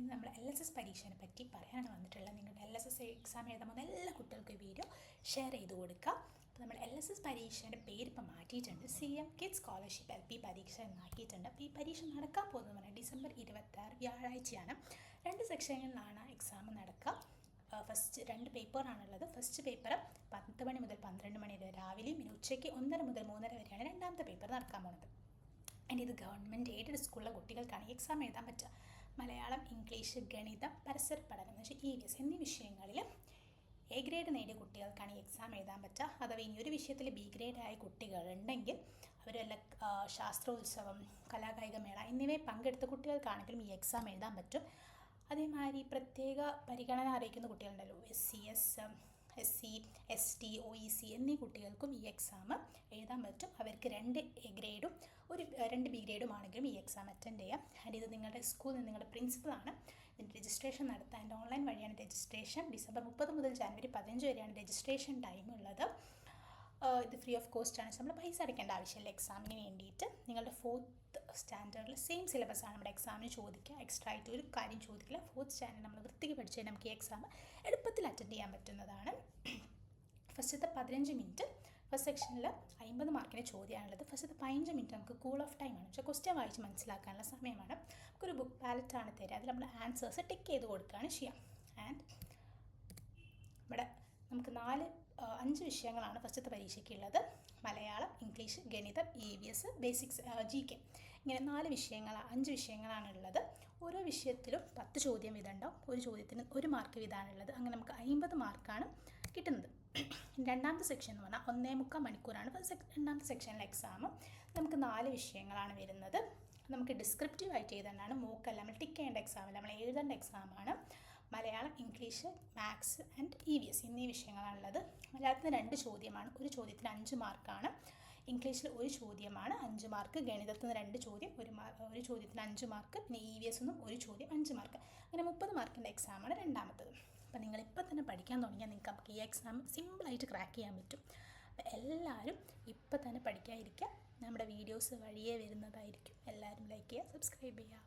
ഇന്ന് നമ്മൾ LSS പരീക്ഷയെ പറ്റി പറയാനാണ് വന്നിട്ടുള്ളത്. നിങ്ങളുടെ LSS എക്സാം എഴുതാൻ പോകുന്ന എല്ലാ കുട്ടികൾക്കും ഈ വീഡിയോ ഷെയർ ചെയ്ത് കൊടുക്കുക. അപ്പോൾ നമ്മൾ LSS പരീക്ഷേൻ്റെ പേര് ഇപ്പോൾ മാറ്റിയിട്ടുണ്ട്. CM കിഡ്സ് സ്കോളർഷിപ്പ് LP പരീക്ഷ എന്നാക്കിയിട്ടുണ്ട്. അപ്പോൾ ഈ പരീക്ഷ നടക്കാൻ പോകുന്നത് പറഞ്ഞാൽ ഡിസംബർ 26 വ്യാഴാഴ്ചയാണ്. 2 സെക്ഷനുകളിലാണ് എക്സാം നടക്കുക. ഫസ്റ്റ് 2 പേപ്പറാണുള്ളത്. ഫസ്റ്റ് പേപ്പർ 10 മണി മുതൽ 12 മണി വരെ രാവിലെയും, പിന്നെ ഉച്ചയ്ക്ക് 1:30 മുതൽ 3:30 വരെയാണ് രണ്ടാമത്തെ പേപ്പർ നടക്കാൻ പോകുന്നത്. ആൻഡ് ഇത് ഗവൺമെൻറ് എയ്ഡഡ് സ്കൂളിലെ കുട്ടികൾക്കാണ് ഈ എക്സാം എഴുതാൻ പറ്റുക. മലയാളം, ഇംഗ്ലീഷ്, ഗണിതം, പരിസര പഠനം എന്ന് വെച്ചാൽ EVS എന്നീ വിഷയങ്ങളിൽ A ഗ്രേഡ് നേടിയ കുട്ടികൾക്കാണ് ഈ എക്സാം എഴുതാൻ പറ്റുക. അഥവാ ഇനി ഒരു വിഷയത്തിൽ B ഗ്രേഡ് ആയ കുട്ടികളുണ്ടെങ്കിൽ അവരെല്ല ശാസ്ത്രോത്സവം, കലാകായികമേള എന്നിവയിൽ പങ്കെടുത്ത കുട്ടികൾക്കാണെങ്കിലും ഈ എക്സാം എഴുതാൻ പറ്റും. അതേമാതിരി പ്രത്യേക പരിഗണന അറിയിക്കുന്ന കുട്ടികളുണ്ടല്ലോ, SC, SC, ST, OEC എന്നീ കുട്ടികൾക്കും ഈ എക്സാം എഴുതാൻ പറ്റും. അവർക്ക് 2 A ഗ്രേഡും 2 B ഗ്രേഡും ആണെങ്കിലും ഈ എക്സാം അറ്റൻഡ് ചെയ്യാം. ആൻഡ് ഇത് നിങ്ങളുടെ സ്കൂളിൽ നിങ്ങളുടെ പ്രിൻസിപ്പളാണ് ഇതിൻ്റെ രജിസ്ട്രേഷൻ നടത്തുക. ആൻഡ് ഓൺലൈൻ വഴിയാണ് രജിസ്ട്രേഷൻ. ഡിസംബർ 30 മുതൽ ജനുവരി 15 വരെയാണ് രജിസ്ട്രേഷൻ ടൈം ഉള്ളത്. ഇത് ഫ്രീ ഓഫ് കോസ്റ്റ് ആണ്. നമ്മൾ പൈസ അടയ്ക്കേണ്ട ആവശ്യമില്ല എക്സാമിന് വേണ്ടിയിട്ട്. നിങ്ങളുടെ 4th സ്റ്റാൻഡേർഡിൽ സെയിം സിലബസാണ് നമ്മുടെ എക്സാമിന് ചോദിക്കുക. എക്സ്ട്രാ ആയിട്ട് ഒരു കാര്യം ചോദിക്കില്ല. 4th സ്റ്റാൻഡേർഡ് നമ്മൾ വൃത്തിക്ക് പഠിച്ചാൽ നമുക്ക് ഈ എക്സാം എളുപ്പത്തിൽ അറ്റൻഡ് ചെയ്യാൻ പറ്റുന്നതാണ്. ഫസ്റ്റത്തെ 15 മിനിറ്റ് ഫസ്റ്റ് സെക്ഷനിൽ 50 മാർക്കിൻ്റെ ചോദ്യമാണുള്ളത്. ഫസ്റ്റത്തെ 15 മിനിറ്റ് നമുക്ക് കൂൾ ഓഫ് ടൈമാണ്. പക്ഷേ ക്വസ്റ്റ്യൻ വായിച്ച് മനസ്സിലാക്കാനുള്ള സമയമാണ്. നമുക്കൊരു ബുക്ക് പാലറ്റാണ് തരിക. അതിൽ നമ്മൾ ആൻസേഴ്സ് ടിക്ക് ചെയ്ത് കൊടുക്കുകയാണ് ചെയ്യാം. ആൻഡ് ഇവിടെ നമുക്ക് 5 വിഷയങ്ങളാണ് ഫസ്റ്റത്തെ പരീക്ഷയ്ക്കുള്ളത്. മലയാളം, ഇംഗ്ലീഷ്, ഗണിതം, EVS, ബേസിക്സ്, GK ഇങ്ങനെ 5 വിഷയങ്ങളാണുള്ളത്. ഓരോ വിഷയത്തിലും 10 ചോദ്യം വീതമുണ്ടാവും. ഒരു ചോദ്യത്തിന് 1 മാർക്ക് വീതമാണുള്ളത്. അങ്ങനെ നമുക്ക് 50 മാർക്കാണ് കിട്ടുന്നത്. രണ്ടാമത്തെ സെക്ഷൻ എന്ന് പറഞ്ഞാൽ 1.25 മണിക്കൂറാണ് രണ്ടാമത്തെ സെക്ഷനിലെ എക്സാം. നമുക്ക് 4 വിഷയങ്ങളാണ് വരുന്നത്. നമുക്ക് ഡിസ്ക്രിപ്റ്റീവ് ആയിട്ട് എഴുതാനാണ്. മോക്കല്ല, നമ്മൾ ടിക്ക് ചെയ്യേണ്ട എക്സാമല്ല, നമ്മൾ എഴുതേണ്ട എക്സാമാണ്. Malayalam, English, maths and EVS എന്നീ വിഷയങ്ങളാണുള്ളത്. മലയാളത്തിന് 2 ചോദ്യമാണ്. ഒരു ചോദ്യത്തിന് 5 മാർക്കാണ്. ഇംഗ്ലീഷിൽ 1 ചോദ്യമാണ്, 5 മാർക്ക്. ഗണിതത്തിന് 2 ചോദ്യം, ഒരു ചോദ്യത്തിന് 5 മാർക്ക്. പിന്നെ EVS ഒന്നും 1 ചോദ്യം, 5 മാർക്ക്. അങ്ങനെ 30 മാർക്കിൻ്റെ എക്സാമാണ് രണ്ടാമത്തത്. അപ്പോൾ നിങ്ങളിപ്പോൾ തന്നെ പഠിക്കാൻ തുടങ്ങിയാൽ നിങ്ങൾക്ക് ഈ എക്സാം സിമ്പിളായിട്ട് ക്രാക്ക് ചെയ്യാൻ പറ്റും. അപ്പോൾ എല്ലാവരും ഇപ്പോൾ തന്നെ പഠിക്കാതിരിക്കുക. നമ്മുടെ വീഡിയോസ് വഴിയേ വരുന്നതായിരിക്കും. എല്ലാവരും ലൈക്ക് ചെയ്യുക, സബ്സ്ക്രൈബ് ചെയ്യുക.